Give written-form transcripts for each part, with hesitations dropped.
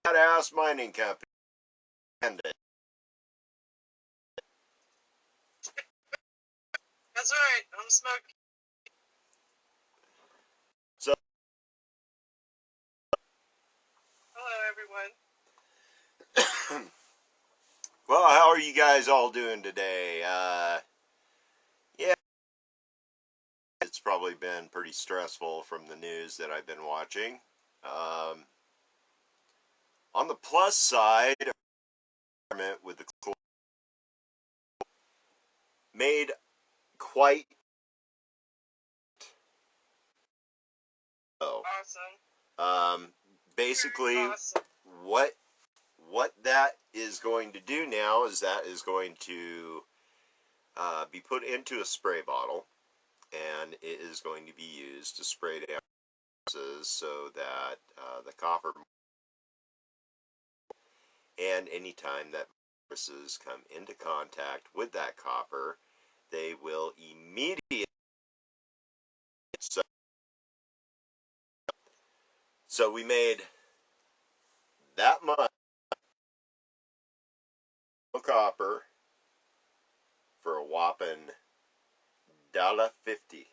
Badass Mining Company. That's right. I'm smoking. So, Hello, everyone. well, how are you guys all doing today? Yeah, it's probably been pretty stressful from the news that I've been watching. On the plus side, with the made quite so. Awesome. Basically, Awesome. what that is going to do now is that is going to be put into a spray bottle, and it is going to be used to spray down so that the copper, and anytime that viruses come into contact with that copper, they will immediately. So we made that much copper for a whopping $1.50.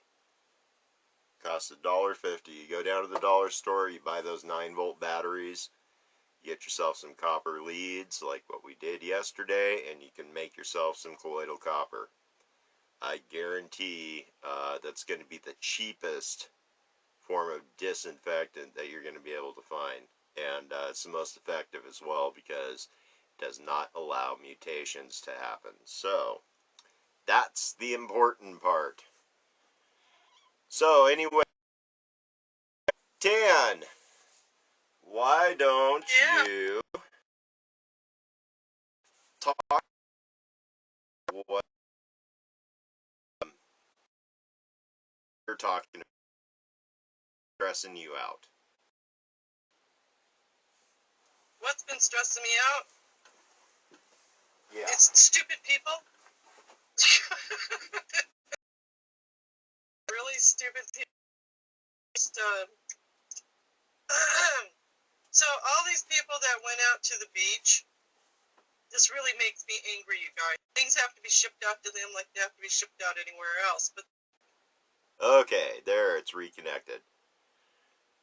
Costs $1.50. You go down to the dollar store, you buy those 9-volt batteries, you get yourself some copper leads like what we did yesterday, and you can make yourself some colloidal copper. I guarantee that's going to be the cheapest form of disinfectant that you're going to be able to find. And it's the most effective as well because it does not allow mutations to happen. So that's the important part. So anyway, Tan, why don't you talk what you're talking about, stressing you out? What's been stressing me out? Yeah. It's stupid people. Really stupid people. Just, so all these people that went out to the beach, this really makes me angry, you guys. Things have to be shipped out to them like they have to be shipped out anywhere else. But Okay, there, it's reconnected.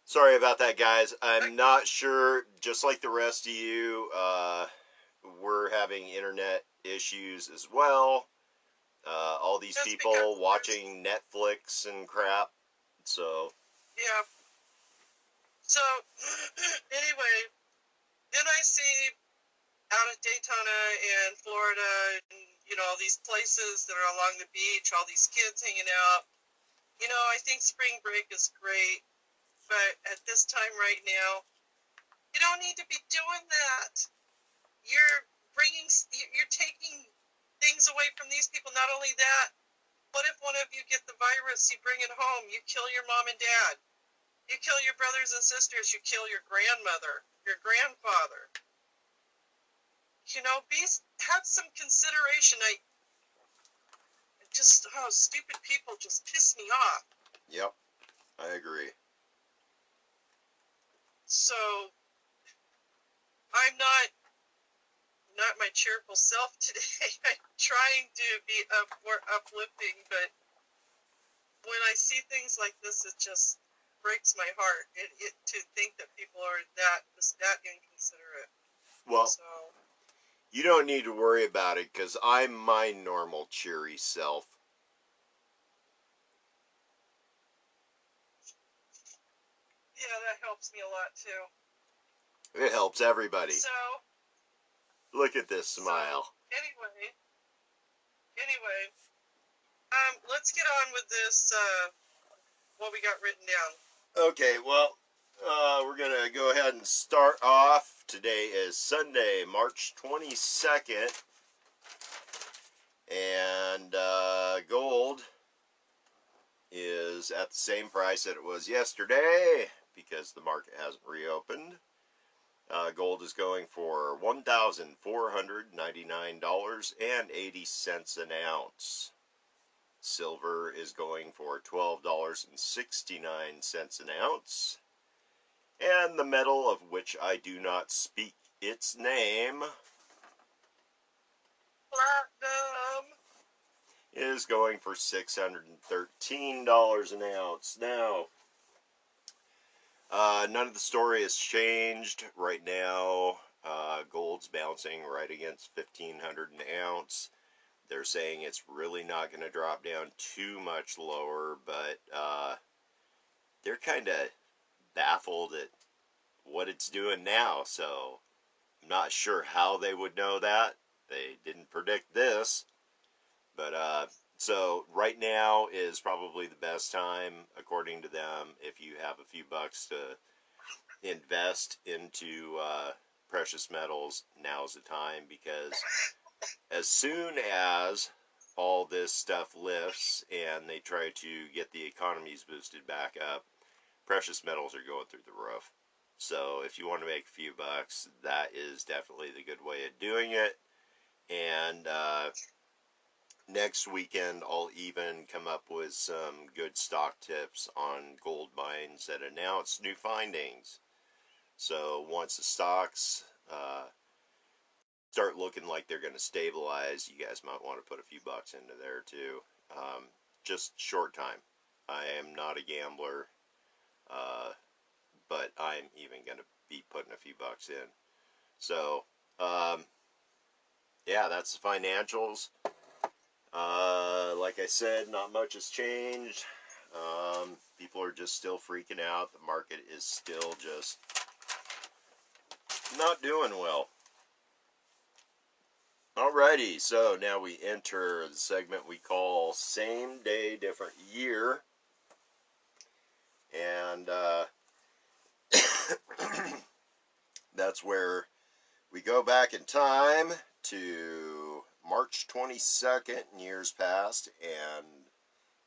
Sorry about that, guys. I'm not sure, just like the rest of you, we're having internet issues as well. All these people watching Netflix and crap. So, yeah. So anyway, then I see out at Daytona and Florida and, all these places that are along the beach, all these kids hanging out. I think spring break is great, but at this time right now, you don't need to be doing that. You're taking things away from these people. Not only that, what if one of you get the virus, you bring it home, you kill your mom and dad, you kill your brothers and sisters, you kill your grandmother, your grandfather. Have some consideration. Stupid people just piss me off. yep, I agree. So I'm not my cheerful self today. I'm trying to be more uplifting, but when I see things like this, it just breaks my heart. To think that people are that inconsiderate. Well, So you don't need to worry about it because I'm my normal cheery self. yeah, that helps me a lot too. It helps everybody. So look at this smile. So, anyway, let's get on with this. What we got written down. Okay, well, we're going to go ahead and start off. Today is Sunday, March 22nd. And gold is at the same price that it was yesterday because the market hasn't reopened. Gold is going for $1,499.80 an ounce. Silver is going for $12.69 an ounce. And the metal, of which I do not speak its name, Platinum. is going for $613 an ounce. Now, none of the story has changed right now. Gold's bouncing right against 1,500 an ounce. They're saying it's really not going to drop down too much lower, but they're kind of baffled at what it's doing now. So I'm not sure how they would know that. They didn't predict this. But so right now is probably the best time, according to them, if you have a few bucks to invest into precious metals. Now's the time, because as soon as all this stuff lifts and they try to get the economies boosted back up, precious metals are going through the roof. So if you want to make a few bucks, that is definitely the good way of doing it. And next weekend, I'll even come up with some good stock tips on gold mines that announce new findings. So once the stocks start looking like they're going to stabilize, you guys might want to put a few bucks into there too. Just short time. I am not a gambler, but I'm even going to be putting a few bucks in. So, yeah, that's the financials. Like I said, not much has changed. People are just still freaking out. The market is still just not doing well. Alrighty, so now we enter the segment we call Same Day, Different Year. And that's where we go back in time to March 22nd in years past and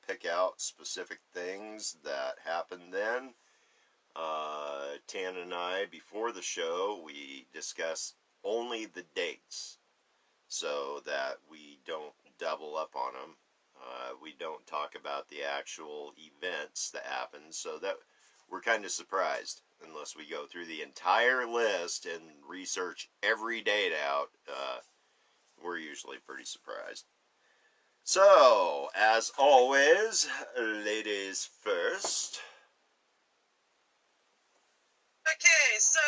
pick out specific things that happened then. Tan and I, before the show, we discuss only the dates so that we don't double up on them. We don't talk about the actual events that happened, so that we're kind of surprised. Unless we go through the entire list and research every date out, we're usually pretty surprised. So, as always, ladies first. Okay, so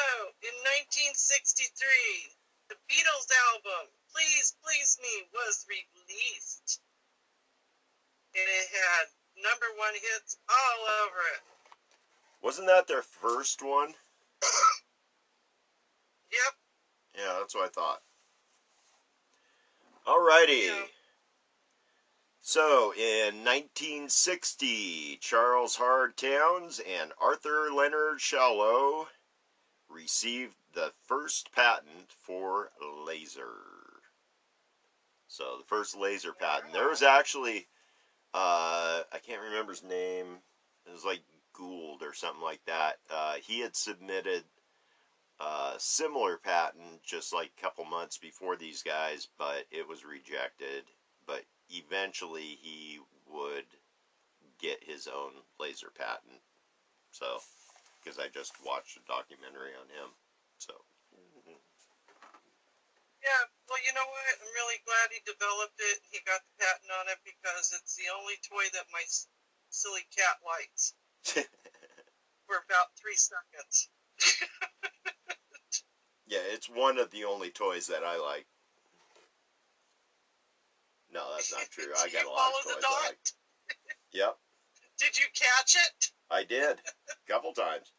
in 1963, the Beatles album Please Please Me was released. And it had #1 hits all over it. Wasn't that their first one? Yep. Yeah, that's what I thought. Alrighty. Yeah. So, in 1960, Charles Hard Towns and Arthur Leonard Shallow received the first patent for laser. So, the first laser patent. There was actually, I can't remember his name. It was like Gould or something like that. He had submitted a similar patent just like a couple months before these guys, but it was rejected. But eventually he would get his own laser patent. So, because I just watched a documentary on him. So. Yeah, well, you know what? I'm really glad he developed it. He got the patent on it because it's the only toy that my silly cat likes for about 3 seconds. Yeah, it's one of the only toys that I like. No, that's not true. I got a lot of toys I like. Yep. Did you catch it? I did. A couple times.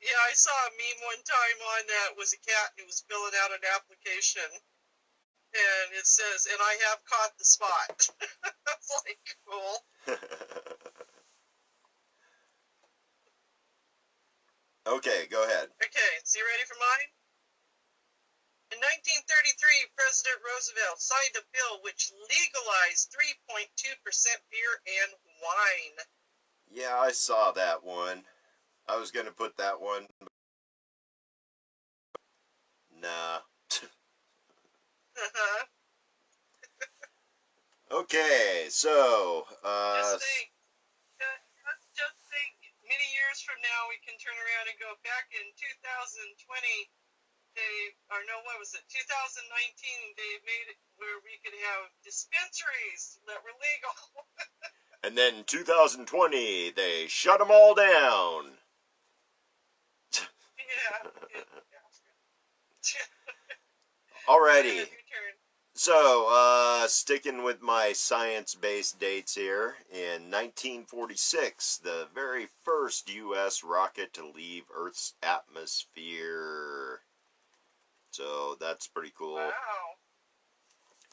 Yeah, I saw a meme one time on that was a cat who was filling out an application. And it says, and I have caught the spot. That's like, cool. Okay, go ahead. Okay, so you ready for mine? In 1933, President Roosevelt signed a bill which legalized 3.2% beer and wine. Yeah, I saw that one. I was going to put that one. Nah. Uh-huh. Okay, so Just think. Just think. many years from now, we can turn around and go back in 2020. What was it? 2019. They made it where we could have dispensaries that were legal. And then 2020, they shut them all down. Yeah. Alrighty. Your turn. So, sticking with my science-based dates here, in 1946, the very first U.S. rocket to leave Earth's atmosphere. So, that's pretty cool. Wow.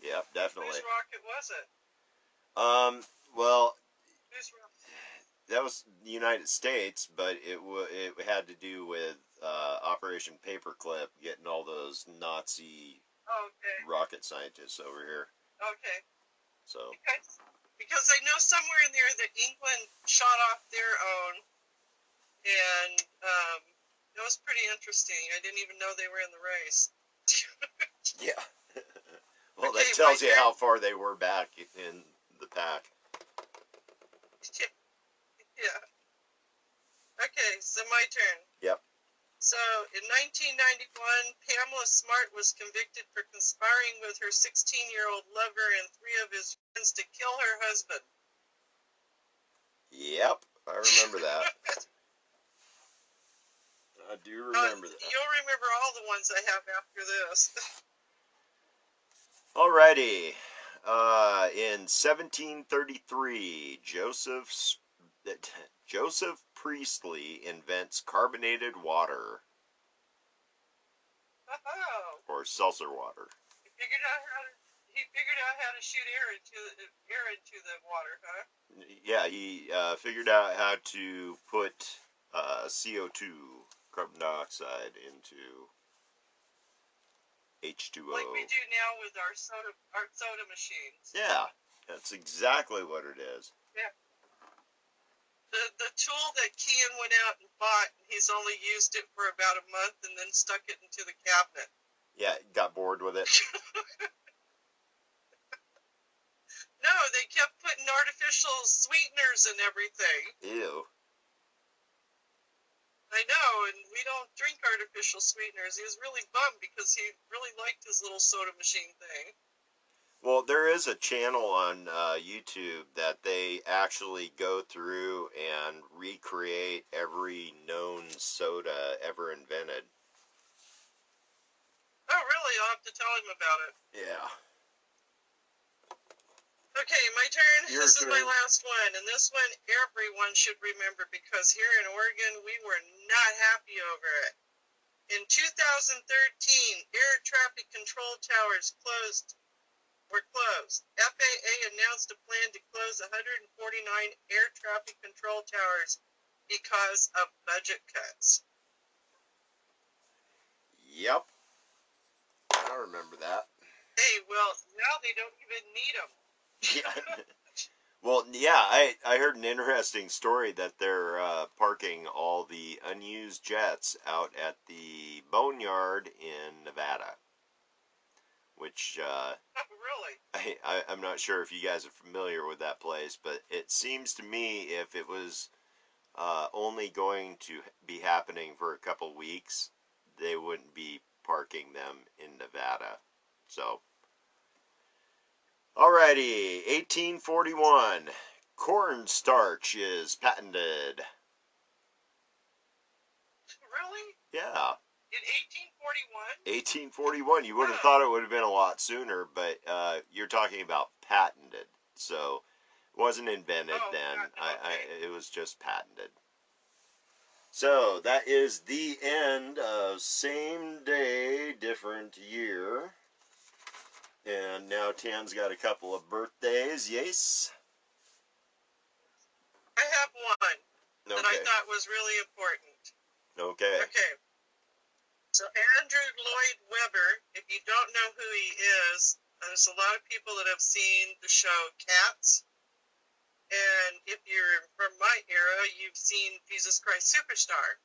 Yep, definitely. Whose rocket was it? Well, Whose rocket? that was the United States, but it had to do with Operation Paperclip, getting all those Nazi rocket scientists over here. Okay. So. Because I know somewhere in there that England shot off their own, and it was pretty interesting. I didn't even know they were in the race. Yeah. Well, okay, that tells you how far they were back in the pack. Yeah. Okay, so my turn. Yep. So, in 1991, Pamela Smart was convicted for conspiring with her 16-year-old lover and 3 of his friends to kill her husband. Yep, I remember that. I do remember that. You'll remember all the ones I have after this. Alrighty. In 1733, Joseph Priestley invents carbonated water. Oh. Or seltzer water. He figured out how to shoot air into the water, huh? Yeah, he figured out how to put CO2, carbon dioxide, into H2O. Like we do now with our soda machines. Yeah, that's exactly what it is. Yeah. The tool that Kian went out and bought, he's only used it for about a month and then stuck it into the cabinet. Yeah, got bored with it. No, they kept putting artificial sweeteners and everything. Ew. I know, and we don't drink artificial sweeteners. He was really bummed because he really liked his little soda machine thing. Well, there is a channel on YouTube that they actually go through and recreate every known soda ever invented. Oh, really? I'll have to tell him about it. Yeah. Okay, my turn. Your This turn. is my last one, and this one everyone should remember because here in Oregon, we were not happy over it. In 2013, air traffic control towers were closed. FAA announced a plan to close 149 air traffic control towers because of budget cuts. Yep. I remember that. Hey, well, now they don't even need them. Yeah. Well, yeah, I heard an interesting story that they're parking all the unused jets out at the Boneyard in Nevada. Which, really? I'm not sure if you guys are familiar with that place, but it seems to me if it was only going to be happening for a couple weeks, they wouldn't be parking them in Nevada. So, alrighty, 1841, cornstarch is patented. Really? Yeah. In 1841? 1841. You would have thought it would have been a lot sooner, but you're talking about patented. So, it wasn't invented then. Okay. It was just patented. So, that is the end of Same Day, Different Year. And now Tan's got a couple of birthdays. Yes? I have one that I thought was really important. Okay. Okay. So Andrew Lloyd Webber, if you don't know who he is, there's a lot of people that have seen the show Cats. And if you're from my era, you've seen Jesus Christ Superstar.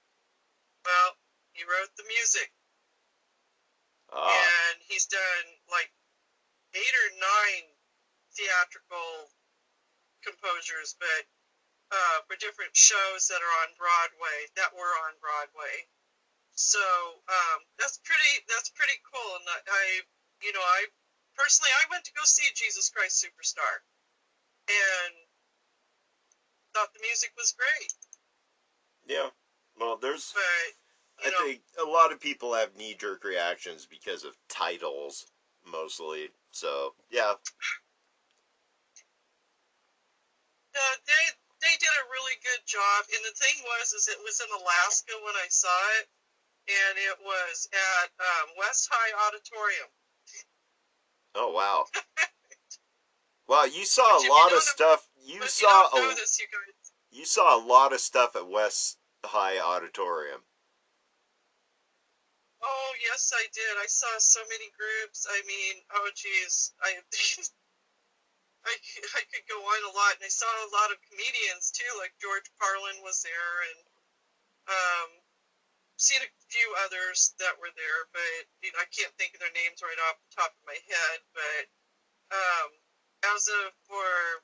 Well, he wrote the music. And he's done like 8 or 9 theatrical composures, but for different shows that are on Broadway, that were on Broadway. So that's pretty cool. And I personally, I went to go see Jesus Christ Superstar, and thought the music was great. Yeah. Well, But I think a lot of people have knee-jerk reactions because of titles, mostly. So, yeah. they did a really good job. And the thing is it was in Alaska when I saw it, and it was at West High Auditorium. Oh, wow. Wow, you saw Which, a if you lot of don't, stuff. if you don't know this, you guys. You saw a lot of stuff at West High Auditorium. Oh yes, I did. I saw so many groups. I mean, oh geez, I could go on a lot, and I saw a lot of comedians too, like George Carlin was there, and seen a few others that were there, but I can't think of their names right off the top of my head. But as of for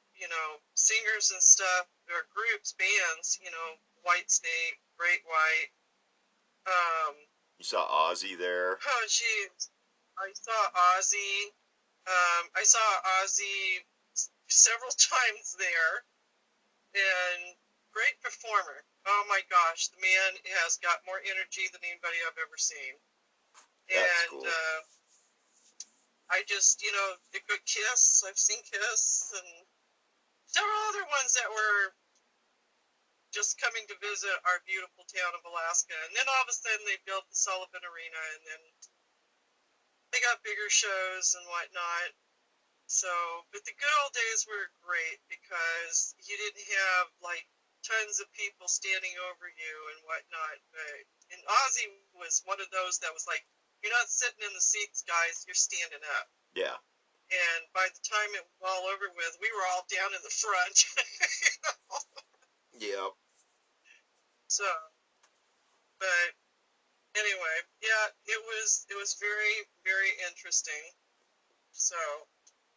singers and stuff, or groups, bands, White Snake, Great White. You saw Ozzy there. Oh geez, I saw Ozzy. I saw Ozzy several times there, and great performer. Oh my gosh, the man has got more energy than anybody I've ever seen. That's And cool. I just, the good Kiss. I've seen Kiss, and several other ones that were just coming to visit our beautiful town of Alaska. And then all of a sudden they built the Sullivan Arena, and then they got bigger shows and whatnot. So, but the good old days were great because you didn't have like tons of people standing over you and whatnot. And Ozzy was one of those that was like, you're not sitting in the seats, guys, you're standing up. Yeah. And by the time it was all over with, we were all down in the front. Yeah. So, but anyway, yeah, it was very, very interesting. So,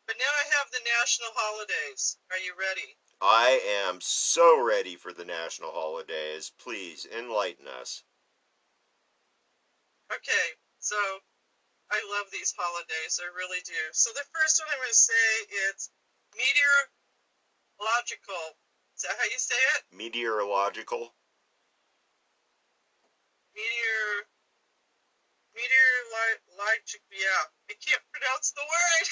but now I have the national holidays. Are you ready? I am so ready for the national holidays. Please enlighten us. Okay, so I love these holidays. I really do. So the first one I'm going to say it's meteorological. Is that how you say it? Meteorological. Meteorological. Yeah, I can't pronounce the word.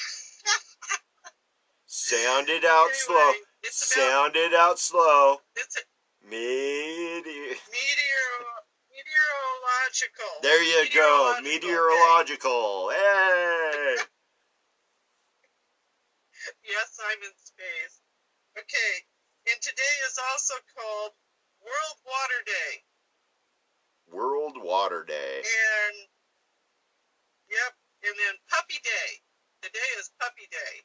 Sound it out Anyway, slow. it's Sound it out slow. It's a Meteorological. There you go. Meteorological. Okay. Hey. Yes, I'm in space. Okay, and today is also called World Water Day. World Water Day. And, yep, and then Puppy Day. Today is Puppy Day.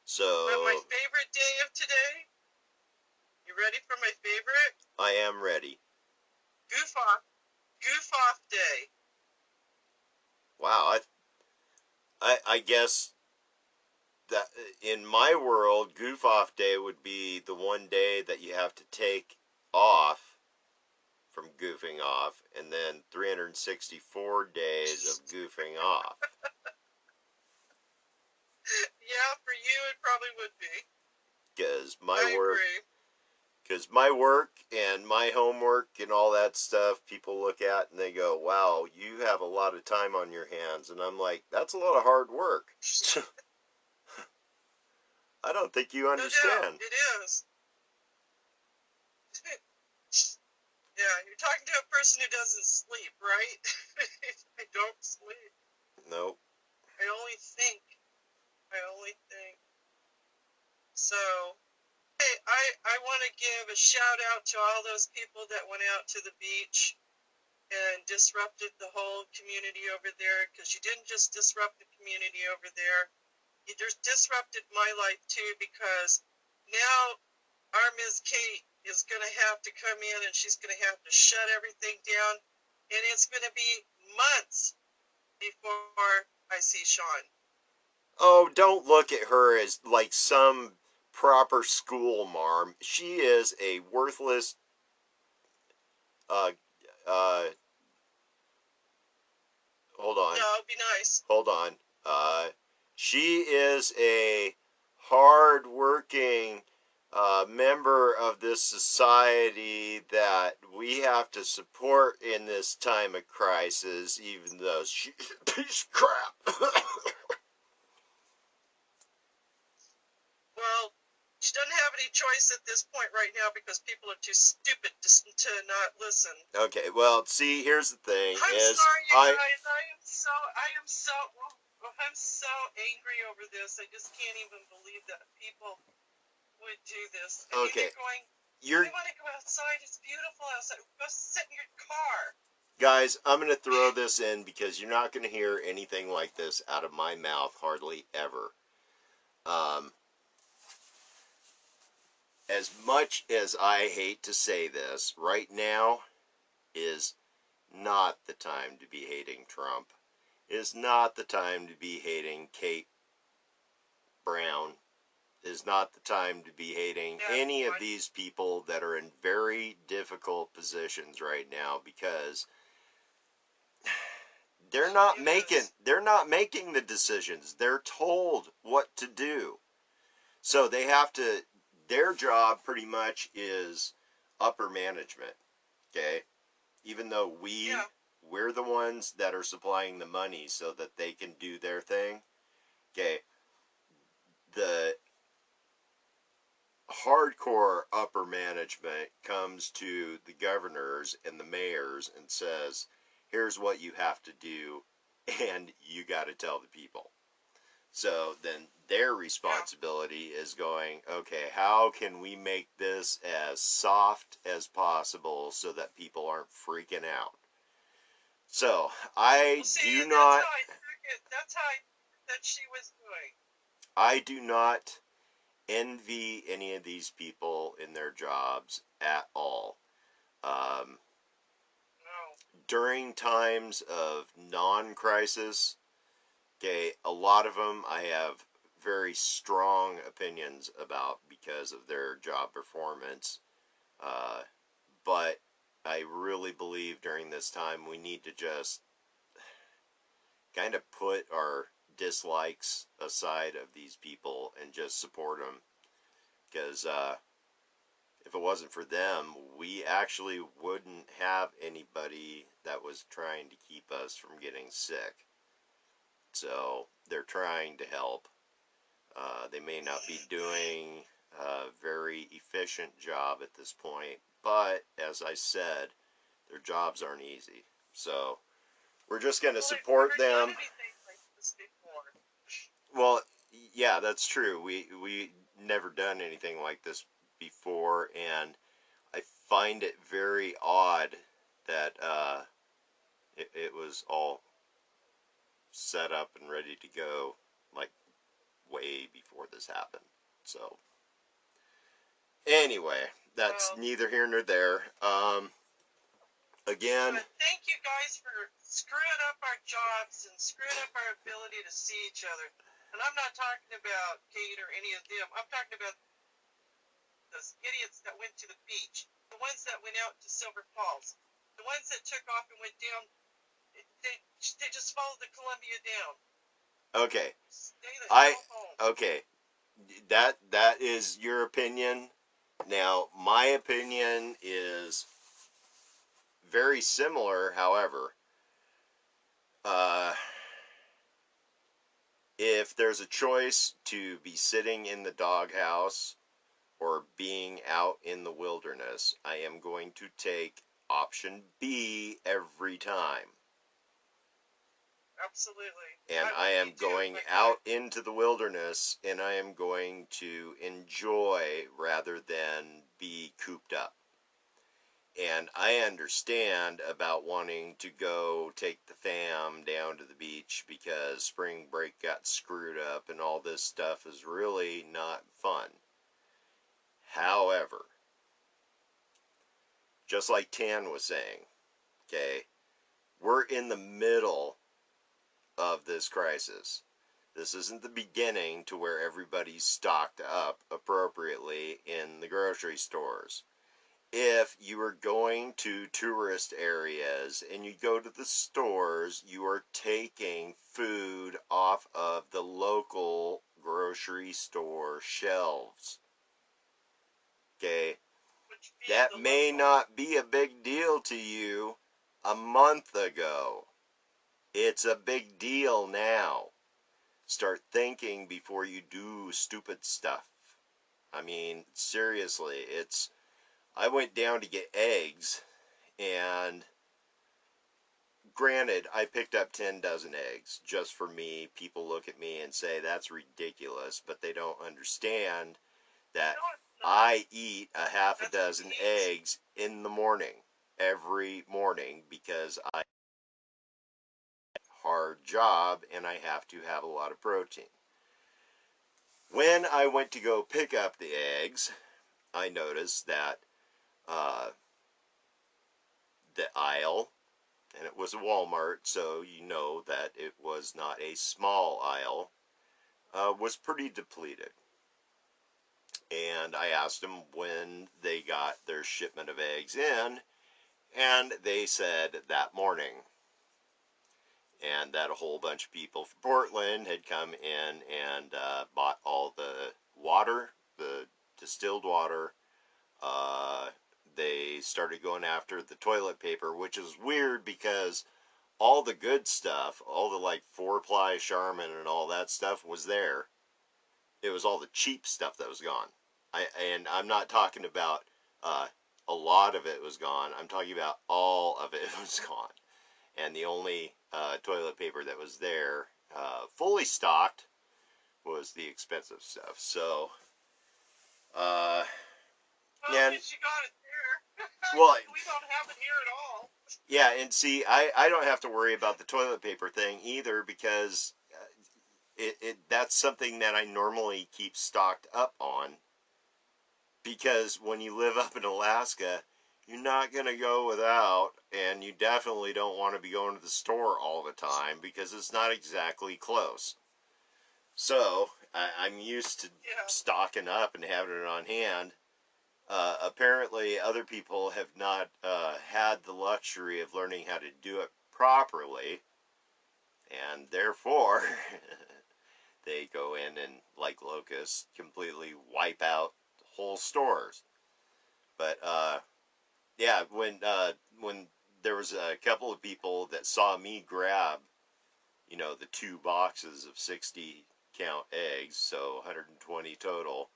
So. But my favorite day of today, you ready for my favorite? I am ready. Goof Off Day. Wow, I guess that in my world, Goof Off Day would be the one day that you have to take off from goofing off, and then 364 days of goofing off. Yeah, for you it probably would be. Because my work and my homework and all that stuff, people look at and they go, wow, you have a lot of time on your hands. And I'm like, that's a lot of hard work. I don't think you understand. No doubt, it is. Yeah, you're talking to a person who doesn't sleep, right? I don't sleep. Nope. I only think. So, hey, I want to give a shout out to all those people that went out to the beach and disrupted the whole community over there, because you didn't just disrupt the community over there, you just disrupted my life too, because now our Ms. Kate is going to have to come in and she's going to have to shut everything down, and it's going to be months before I see Sean. Oh, don't look at her as like some proper school marm. She is a worthless, uh, uh, hold on, No, it'd be nice. hold on. She is a hard-working member of this society that we have to support in this time of crisis, even though she's a piece of crap. Well, she doesn't have any choice at this point right now because people are too stupid to not listen. Okay, well, see, here's the thing: I'm is sorry, you guys. I'm so angry over this. I just can't even believe that people would do this. I mean, okay. they're going. You're We want to go outside. It's beautiful outside. Go sit in your car. Guys, I'm going to throw this in because you're not going to hear anything like this out of my mouth hardly ever. As much as I hate to say this, right now is not the time to be hating Trump. Is not the time to be hating Kate Brown. Is not the time to be hating any of these people that are in very difficult positions right now, because they're not making the decisions. They're told what to do. So they have to, their job pretty much is upper management. Okay? Even though we're the ones that are supplying the money so that they can do their thing. Okay? The hardcore upper management comes to the governors and the mayors and says, here's what you have to do, and you got to tell the people. So then their responsibility is going, okay, how can we make this as soft as possible so that people aren't freaking out? So That's how I took it. That's how I that she was doing. I do not envy any of these people in their jobs at all. Um, No. During times of non-crisis, okay, a lot of them I have very strong opinions about because of their job performance. But I really believe during this time we need to just kind of put our dislikes aside of these people and just support them. Because if it wasn't for them, we actually wouldn't have anybody that was trying to keep us from getting sick. So they're trying to help. They may not be doing a very efficient job at this point, but as I said, their jobs aren't easy. So we're just going to support them. Well, yeah, that's true. We never done anything like this before, and I find it very odd that it was all set up and ready to go like way before this happened. So anyway, that's neither here nor there. Again, but thank you guys for screwing up our jobs and screwing up our ability to see each other. And I'm not talking about Kate or any of them. I'm talking about those idiots that went to the beach, the ones that went out to Silver Falls, the ones that took off and went down. They just followed the Columbia down. Okay. Stay the hell home. Okay. That is your opinion. Now, my opinion is very similar, however. If there's a choice to be sitting in the doghouse or being out in the wilderness, I am going to take option B every time. Absolutely. And I am going out into the wilderness, and I am going to enjoy rather than be cooped up. And I understand about wanting to go take the fam down to the beach because spring break got screwed up and all this stuff is really not fun. However, just like Tan was saying, okay, we're in the middle of this crisis. This isn't the beginning to where everybody's stocked up appropriately in the grocery stores. If you are going to tourist areas and you go to the stores, you are taking food off of the local grocery store shelves. Okay? That may not be a big deal to you a month ago. It's a big deal now. Start thinking before you do stupid stuff. I mean, seriously, I went down to get eggs, and granted, I picked up 10 dozen eggs just for me. People look at me and say that's ridiculous, but they don't understand that I eat a half a dozen eggs in the morning, every morning, because I have a hard job and I have to have a lot of protein. When I went to go pick up the eggs, I noticed that the aisle, and it was a Walmart, so you know that it was not a small aisle, was pretty depleted. And I asked them when they got their shipment of eggs in, and they said that morning. And that a whole bunch of people from Portland had come in and bought all the water, the distilled water. They started going after the toilet paper, which is weird because all the good stuff, all the like 4-ply Charmin and all that stuff was there. It was all the cheap stuff that was gone. And I'm not talking about a lot of it was gone. I'm talking about all of it was gone. And the only toilet paper that was there, fully stocked, was the expensive stuff. So, well, and you got it there. well, we don't have it here at all. Yeah, and see, I don't have to worry about the toilet paper thing either because that's something that I normally keep stocked up on. Because when you live up in Alaska, you're not going to go without, and you definitely don't want to be going to the store all the time because it's not exactly close. So I'm used to stocking up and having it on hand. Apparently, other people have not had the luxury of learning how to do it properly, and therefore they go in and, like locusts, completely wipe out whole stores. But yeah, when there was a couple of people that saw me grab, the 2 boxes of 60 count eggs, so 120 total,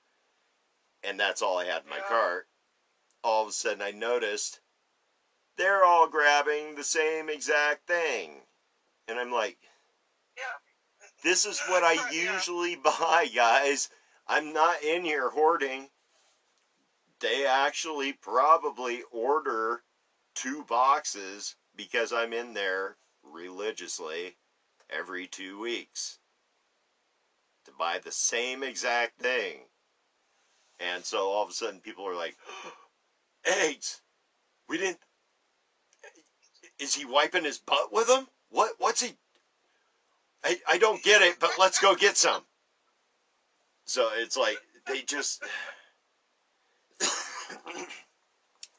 and that's all I had in my cart. All of a sudden, I noticed they're all grabbing the same exact thing, and I'm like, this is what I usually buy, guys. I'm not in here hoarding. They actually probably order 2 boxes because I'm in there religiously every 2 weeks to buy the same exact thing. And so all of a sudden people are like, eggs, we didn't, is he wiping his butt with them? What's he, I don't get it, but let's go get some. So it's like, they just,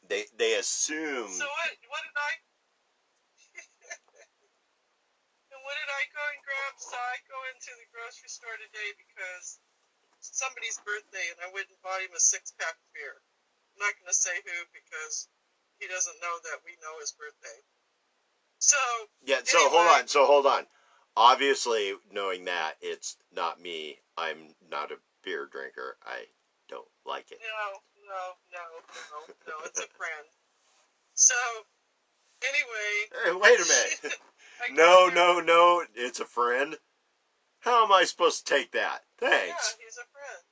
they assume. So what did I go and grab? So I go into the grocery store today because somebody's birthday, and I went and bought him a 6-pack of beer. I'm not going to say who because he doesn't know that we know his birthday. So yeah. So anyway, hold on. Obviously, knowing that it's not me, I'm not a beer drinker. I don't like it. No. It's a friend. So anyway. Hey, wait a minute. No. It's a friend. How am I supposed to take that? Thanks. Yeah, he's a friend.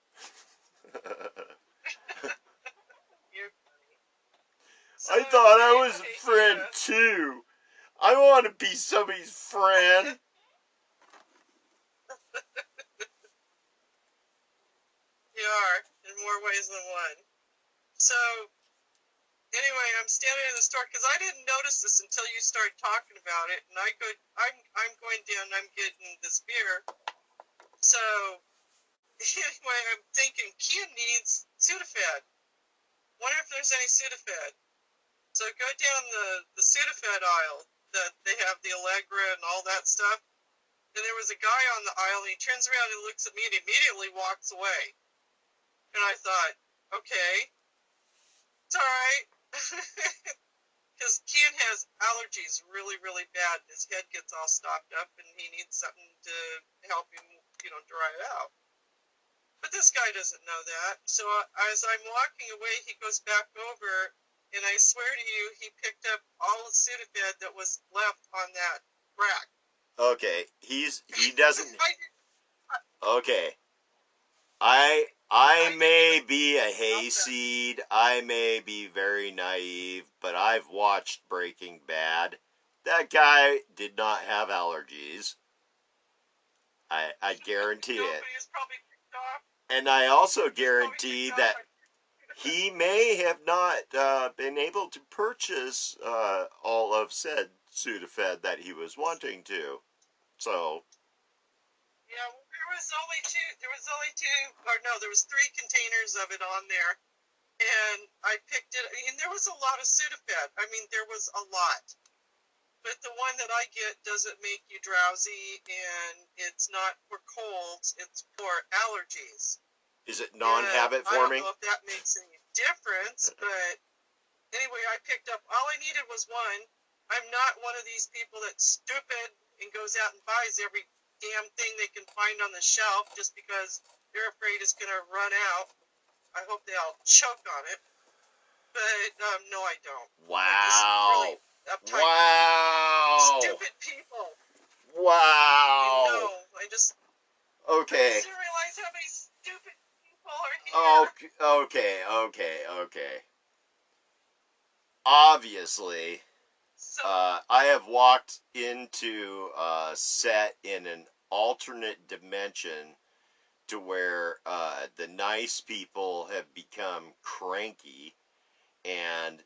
You're funny. So I thought I was a friend too. I want to be somebody's friend. You are, in more ways than one. So anyway, I'm standing in the store because I didn't notice this until you started talking about it, and I'm going down and I'm getting this beer, So anyway, I'm thinking Kian needs Sudafed. Wonder if there's any Sudafed. So go down the Sudafed aisle that they have the Allegra and all that stuff. And there was a guy on the aisle, and he turns around and looks at me and immediately walks away. And I thought, okay, it's all right. Because Kian has allergies really, really bad. His head gets all stopped up, and he needs something to help him, dry it out. But this guy doesn't know that. So as I'm walking away, he goes back over, and I swear to you, he picked up all the Sudafed that was left on that rack. Okay, he doesn't. Okay, I may be a hayseed. I may be very naive, but I've watched Breaking Bad. That guy did not have allergies. I guarantee it. And I also guarantee that he may have not been able to purchase all of said Sudafed that he was wanting to. So. Yeah, well, there was only two, or no, there was 3 containers of it on there, and I picked it, and there was a lot of Sudafed. I mean, there was a lot. But the one that I get doesn't make you drowsy, and it's not for colds, it's for allergies. Is it non-habit forming? I don't know if that makes any difference, but anyway, I picked up, all I needed was one. I'm not one of these people that's stupid and goes out and buys every damn thing they can find on the shelf just because they're afraid it's going to run out. I hope they all choke on it. But no, I don't. Wow. Uptight, wow. stupid people. Wow. No, I just. Okay. I didn't realize how many stupid people are here. Okay. Obviously, so, I have walked into a set in an alternate dimension to where the nice people have become cranky, and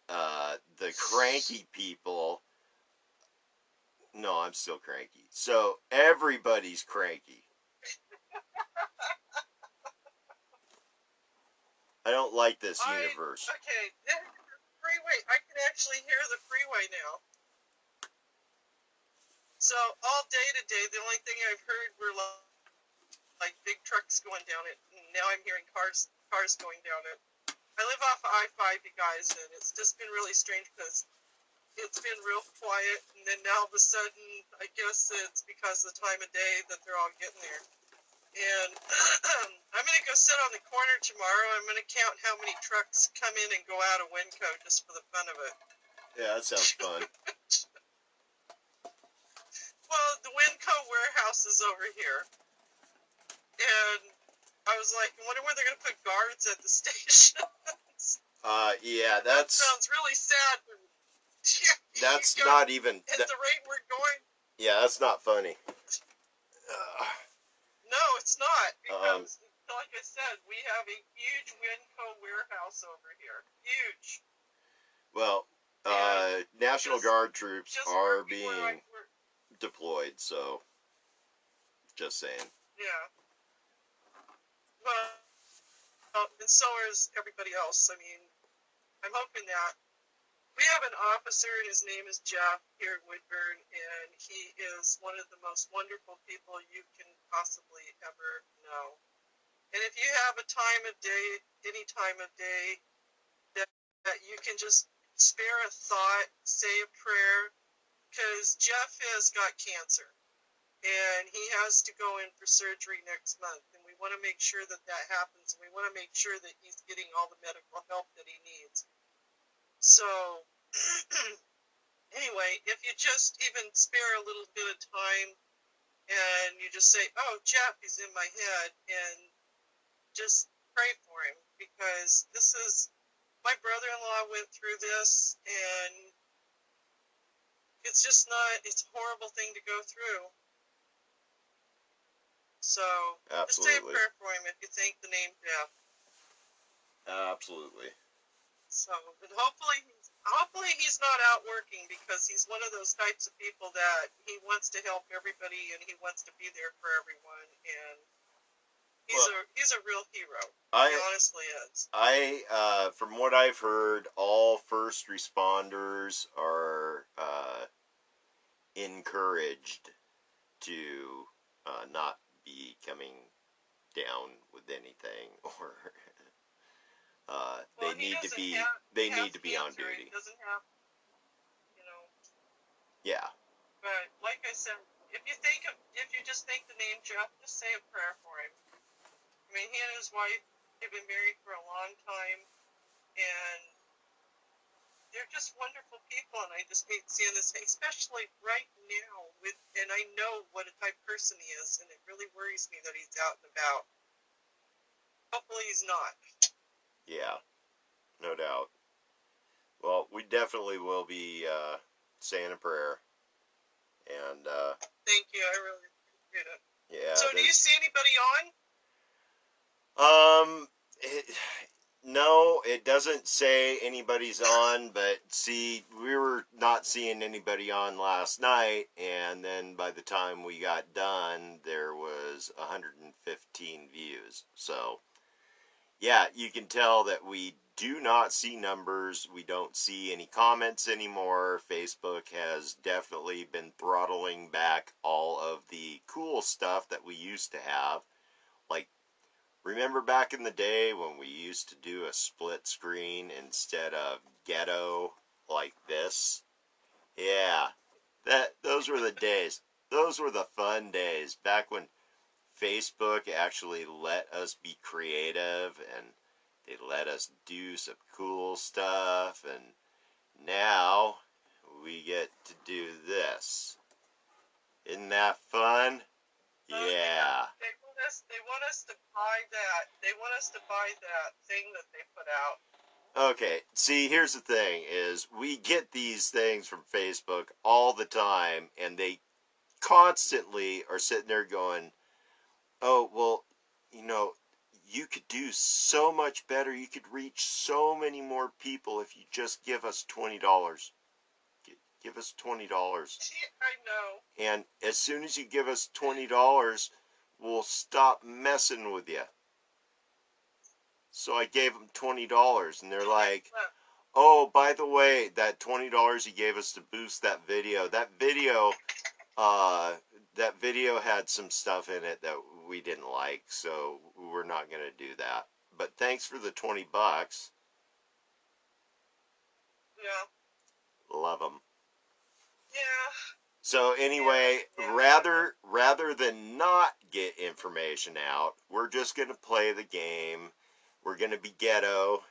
the cranky people. No, I'm still cranky. So everybody's cranky. I don't like this universe. Okay, freeway. I can actually hear the freeway now. So all day today, the only thing I've heard were like big trucks going down it. And now I'm hearing cars going down it. I live off of I-5, you guys, and it's just been really strange because it's been real quiet, and then now all of a sudden, I guess it's because of the time of day that they're all getting there. And I'm going to go sit on the corner tomorrow. I'm going to count how many trucks come in and go out of Winco just for the fun of it. Yeah, that sounds fun. Well, the Winco warehouse is over here. And I was like, I wonder where they're going to put guards at the station. Yeah, that sounds really sad. That's not even. At the rate we're going. Yeah, that's not funny. No, it's not. Because, like I said, we have a huge Winco warehouse over here. Huge. Well, National Guard troops are being deployed, so just saying. Yeah. Well, and so is everybody else. I mean, I'm hoping that we have an officer, and his name is Jeff here at Woodburn, and he is one of the most wonderful people you can possibly ever know. And if you have a time of day, any time of day, that you can just spare a thought, say a prayer, because Jeff has got cancer, and he has to go in for surgery next month, and we want to make sure that that happens, and we want to make sure that he's getting all the medical help that he needs. So, anyway, if you just even spare a little bit of time, and you just say, oh, Jeff, he's in my head, and just pray for him, because this is, my brother-in-law went through this, and it's just not, it's a horrible thing to go through. So, absolutely. Just say a prayer for him if you think the name Jeff. Absolutely. So, and hopefully he's not out working, because he's one of those types of people that he wants to help everybody, and he wants to be there for everyone, and He's a real hero. I He honestly is. from what I've heard, all first responders are encouraged to not be coming down with anything, or Well, he doesn't they have need to be on cancer. He duty. doesn't have, you know. Yeah. But like I said, if you just think the name Jeff, just say a prayer for him. I mean, he and his wife have been married for a long time, and they're just wonderful people. And I just hate seeing this, especially right now. And I know what a type of person he is, and it really worries me that he's out and about. Hopefully, he's not. Yeah. No doubt. Well, we definitely will be saying a prayer, and Thank you. I really appreciate it. yeah. So, do you see anybody on? No, it doesn't say anybody's on, but see, we were not seeing anybody on last night, and then by the time we got done, there was 115 views. So, yeah, you can tell that we do not see numbers. We don't see any comments anymore. Facebook has definitely been throttling back all of the cool stuff that we used to have. Like, remember back in the day when we used to do a split screen instead of ghetto like this? Yeah, those were the days. Those were the fun days back when Facebook actually let us be creative, and they let us do some cool stuff, and now we get to do this. Isn't that fun? Yeah. They want us to buy that. They want us to buy that thing that they put out. Okay, see, here's the thing, is we get these things from Facebook all the time, and they constantly are sitting there going, oh, well, you could do so much better. You could reach so many more people if you just give us $20. Give us $20. I know. And as soon as you give us $20, we'll stop messing with you. So I gave them $20, and they're like, oh, by the way, that $20 you gave us to boost that video had some stuff in it that we didn't like, so we're not going to do that. But thanks for the $20. Yeah. Love them. Yeah. So anyway, rather than not get information out, we're just going to play the game. We're going to be ghetto,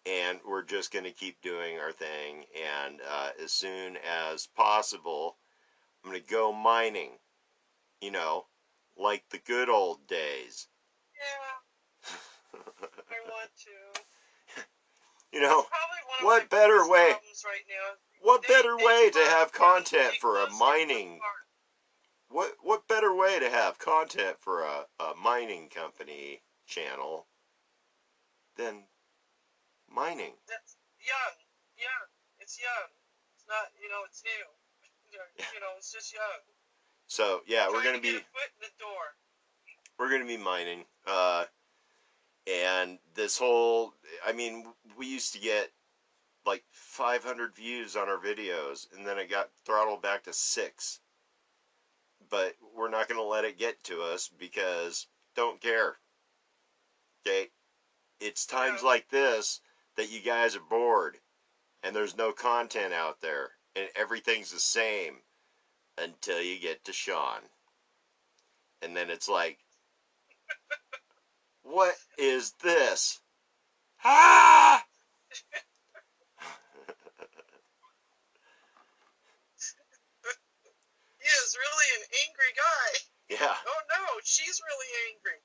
and we're just going to keep doing our thing. And as soon as possible, I'm going to go mining, like the good old days. Yeah. I want to. What better way? Right now. What better way to have content for a mining? What better way to have content for a mining company channel than mining? That's young. It's young. It's not, it's new. It's just young. So yeah, we're gonna get a foot in the door. We're gonna be mining. And this whole, we used to get like 500 views on our videos, and then it got throttled back to 6. But we're not going to let it get to us because don't care. Okay? It's times like this that you guys are bored and there's no content out there and everything's the same until you get to Sean. And then it's like, what is this? Ah! He is really an angry guy. Yeah. Oh no, she's really angry.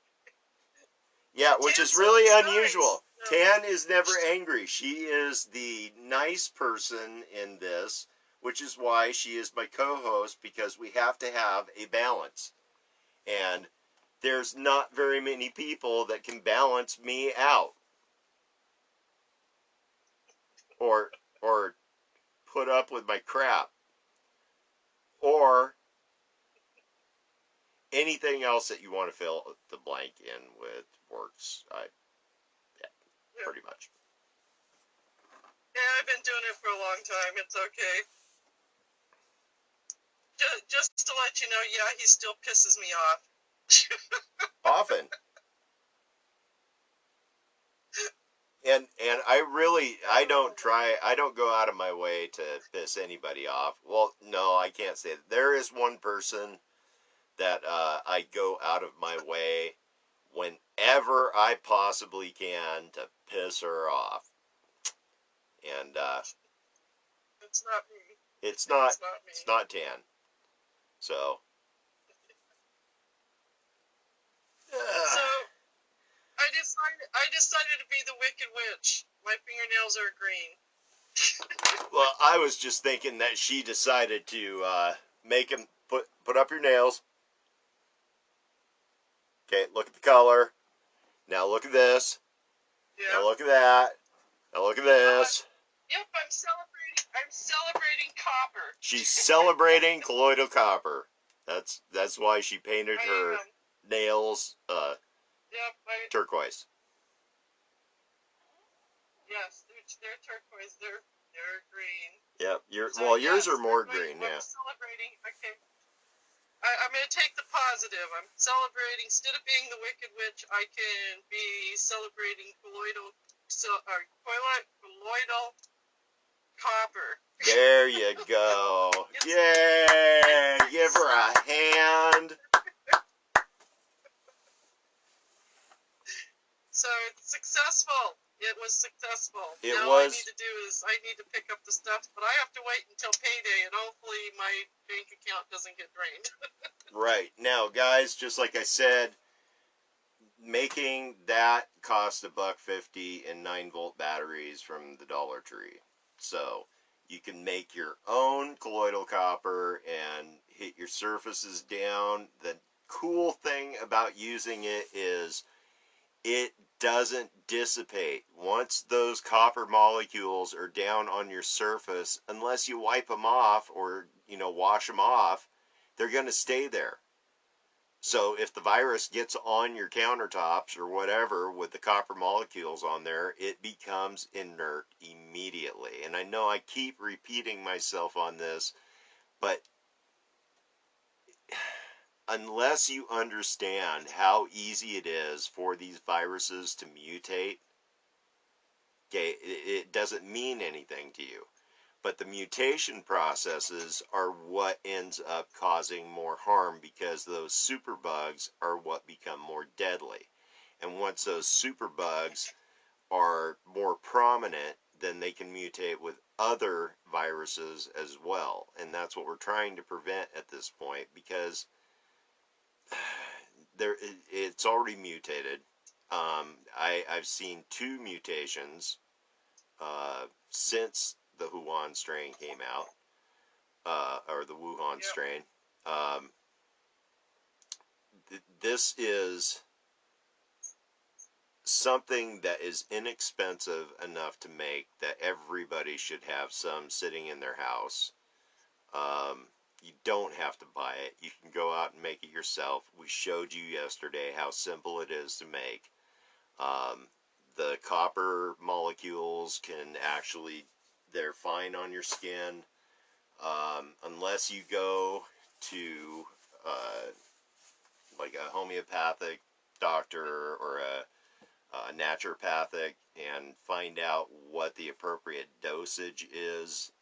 Yeah, which is really unusual. Nice. Tan is never angry. She is the nice person in this, which is why she is my co-host, because we have to have a balance. And there's not very many people that can balance me out. Or put up with my crap. Or anything else that you want to fill the blank in with works. Yeah. Pretty much. Yeah, I've been doing it for a long time. It's okay. Just to let you know, yeah, he still pisses me off. Often. And I don't go out of my way to piss anybody off. Well, no, I can't say that. There is one person that I go out of my way whenever I possibly can to piss her off. And It's not me. it's It's not me. Tan. So So I decided to be the Wicked Witch. My fingernails are green. well, I was just thinking that she decided to make him put up your nails. Okay, look at the color. Now look at this. Yeah. Now look at that. Now look at this. Yep, I'm celebrating copper. She's celebrating colloidal copper. That's why she painted her nails Yep, turquoise. Yes, they're turquoise. They're green. Yep. So, yours yes, are more green. I'm Yeah. celebrating. Okay. I'm going to take the positive. I'm celebrating. Instead of being the Wicked Witch, I can be celebrating colloidal copper. There you go. Yay! Give her a hand. So it's successful. It was successful. It All I was. need to do is I need to pick up the stuff, but I have to wait until payday, and hopefully my bank account doesn't get drained. Right. Now, guys, just like I said, making that cost $1.50 in 9-volt batteries from the Dollar Tree. So you can make your own colloidal copper and hit your surfaces down. The cool thing about using it is it doesn't dissipate. Once those copper molecules are down on your surface, unless you wipe them off or, wash them off, they're going to stay there. So if the virus gets on your countertops or whatever with the copper molecules on there, it becomes inert immediately. And I know I keep repeating myself on this, but unless you understand how easy it is for these viruses to mutate, okay, it doesn't mean anything to you. But the mutation processes are what ends up causing more harm because those superbugs are what become more deadly. And once those superbugs are more prominent, then they can mutate with other viruses as well. And that's what we're trying to prevent at this point because it's already mutated. I've seen 2 mutations since the Wuhan strain came out, or the Wuhan strain. This is something that is inexpensive enough to make that everybody should have some sitting in their house. You don't have to buy it. You can go out and make it yourself. We showed you yesterday how simple it is to make. The copper molecules can actually, they're fine on your skin. Unless you go to like a homeopathic doctor or a naturopathic and find out what the appropriate dosage is.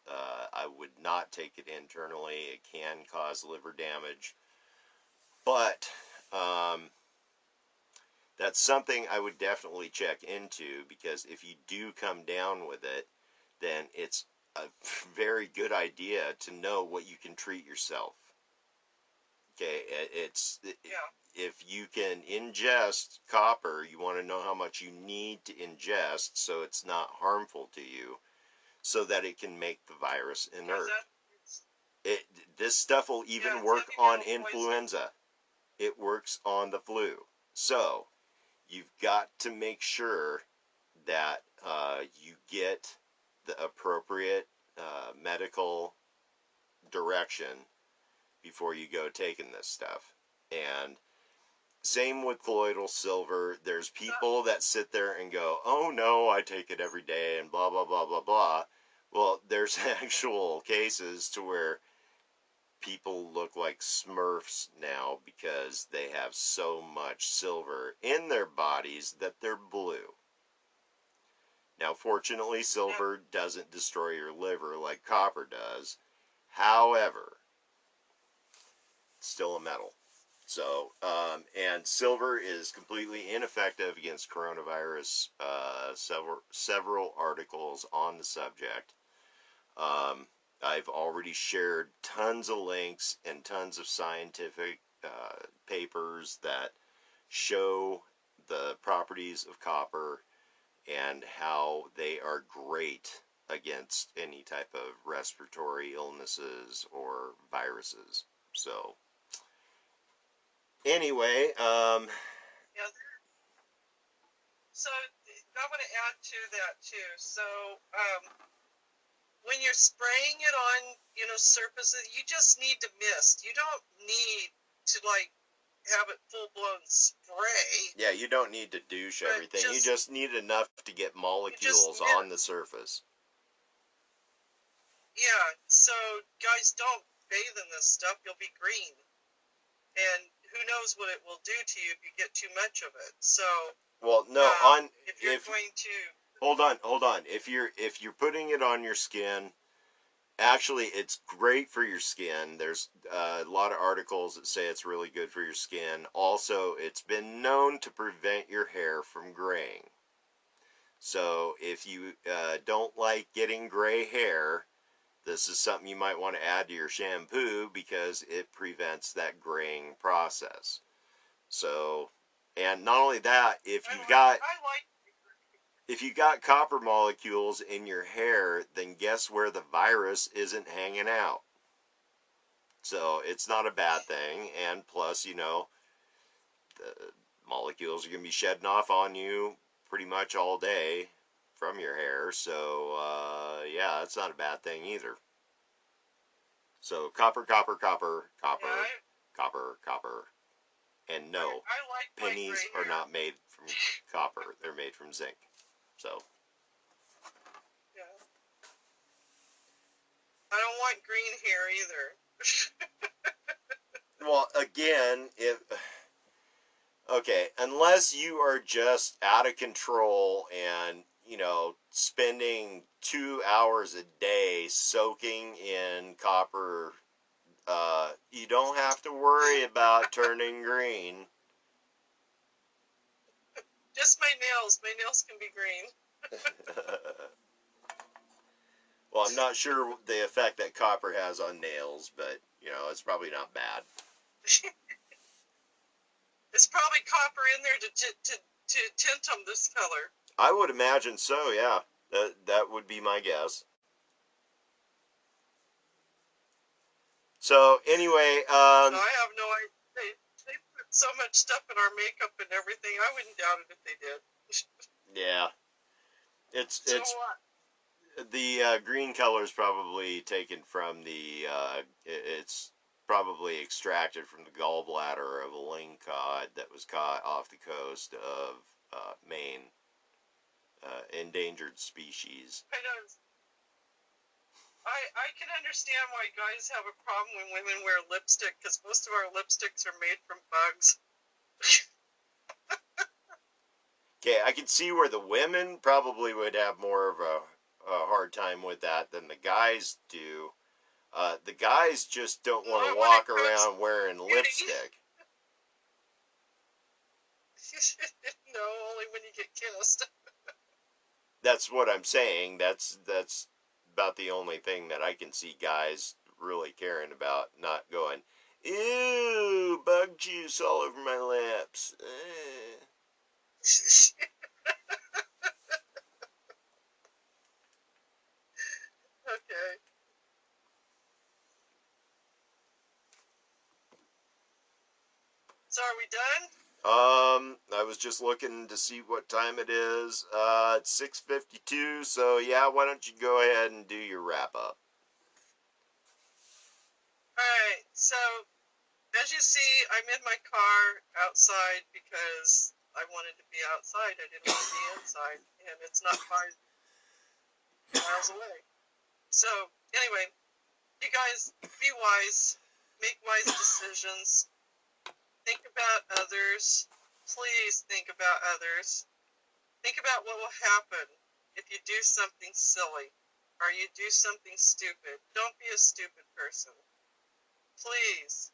I would not take it internally. It can cause liver damage. But that's something I would definitely check into because if you do come down with it, then it's a very good idea to know what you can treat yourself. Okay, if you can ingest copper, you want to know how much you need to ingest so it's not harmful to you, so that it can make the virus inert. This stuff will even work on influenza. It works on the flu. So you've got to make sure that you get the appropriate medical direction before you go taking this stuff. And same with colloidal silver. There's people that sit there and go, oh no, I take it every day and blah, blah, blah, blah, blah. Well, there's actual cases to where people look like Smurfs now because they have so much silver in their bodies that they're blue. Now, fortunately, silver doesn't destroy your liver like copper does. However, it's still a metal. So, and silver is completely ineffective against coronavirus. Several articles on the subject. I've already shared tons of links and tons of scientific papers that show the properties of copper and how they are great against any type of respiratory illnesses or viruses. So, anyway, Yeah. So I want to add to that too. So when you're spraying it on, surfaces, you just need to mist. You don't need to have it full blown spray. yeah, you don't need to douche everything. You just need enough to get molecules on the surface. Yeah, so guys, don't bathe in this stuff. You'll be green. And who knows what it will do to you if you get too much of it. So, well, no, if you're going to hold on. If you're putting it on your skin, actually, it's great for your skin. There's a lot of articles that say it's really good for your skin. Also, it's been known to prevent your hair from graying. So, if you don't like getting gray hair, this is something you might want to add to your shampoo because it prevents that graying process. So, and not only that, if you got copper molecules in your hair, then guess where the virus isn't hanging out. So it's not a bad thing, and plus, the molecules are going to be shedding off on you pretty much all day from your hair. So yeah, it's not a bad thing either. So copper, copper, copper, copper, copper, copper. And no, pennies are not made from copper. They're made from zinc. So. Yeah. I don't want green hair either. Well, again, unless you are just out of control and, spending 2 hours a day soaking in copper, you don't have to worry about turning green. Just my nails. My nails can be green. Well, I'm not sure the effect that copper has on nails, but, it's probably not bad. It's probably copper in there to tint them this color. I would imagine so, yeah. That would be my guess. So, anyway, I have no idea. They put so much stuff in our makeup and everything. I wouldn't doubt it if they did. Yeah. It's the green color is probably taken from it's probably extracted from the gallbladder of a lingcod that was caught off the coast of Maine, endangered species. I can understand why guys have a problem when women wear lipstick, because most of our lipsticks are made from bugs. Okay, I can see where the women probably would have more of a hard time with that than the guys do. The guys just don't want to walk around wearing lipstick. No, only when you get kissed. That's what I'm saying. That's about the only thing that I can see guys really caring about, not going, ew, bug juice all over my lips. Okay. So are we done? I was just looking to see what time it is. It's 6:52, so yeah, why don't you go ahead and do your wrap up? Alright, so As you see, I'm in my car outside because I wanted to be outside. I didn't want to be inside, and it's not 5 miles away. So, anyway, you guys be wise, make wise decisions, think about others. Please think about others. Think about what will happen if you do something silly or you do something stupid. Don't be a stupid person. Please.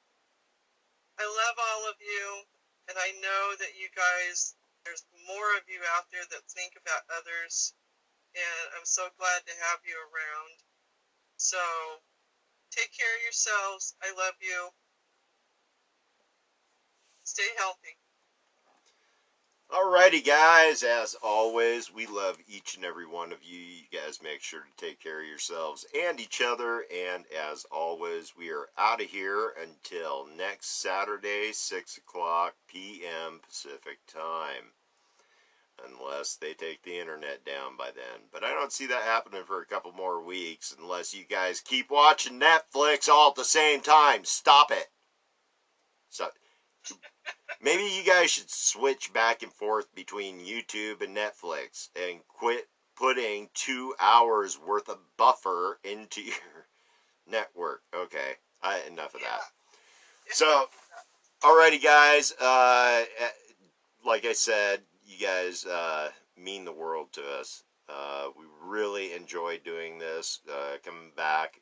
I love all of you, and I know that you guys, there's more of you out there that think about others, and I'm so glad to have you around. So, take care of yourselves. I love you. Stay healthy. Alrighty, guys. As always, we love each and every one of you. You guys make sure to take care of yourselves and each other. And as always, we are out of here until next Saturday, 6 o'clock p.m. Pacific time. Unless they take the internet down by then. But I don't see that happening for a couple more weeks unless you guys keep watching Netflix all at the same time. Stop it. So maybe you guys should switch back and forth between YouTube and Netflix and quit putting 2 hours worth of buffer into your network. Okay, enough of that. So, alrighty, guys. Like I said, you guys mean the world to us. We really enjoy doing this, coming back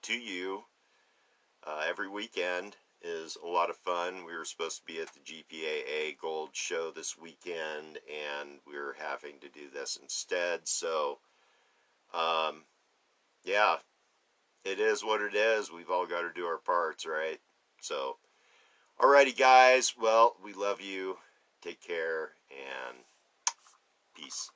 to you every weekend is a lot of fun. We were supposed to be at the GPAA Gold Show this weekend, and we're having to do this instead. So, yeah, it is what it is. We've all got to do our parts, right? So, alrighty, guys. Well, we love you. Take care, and peace.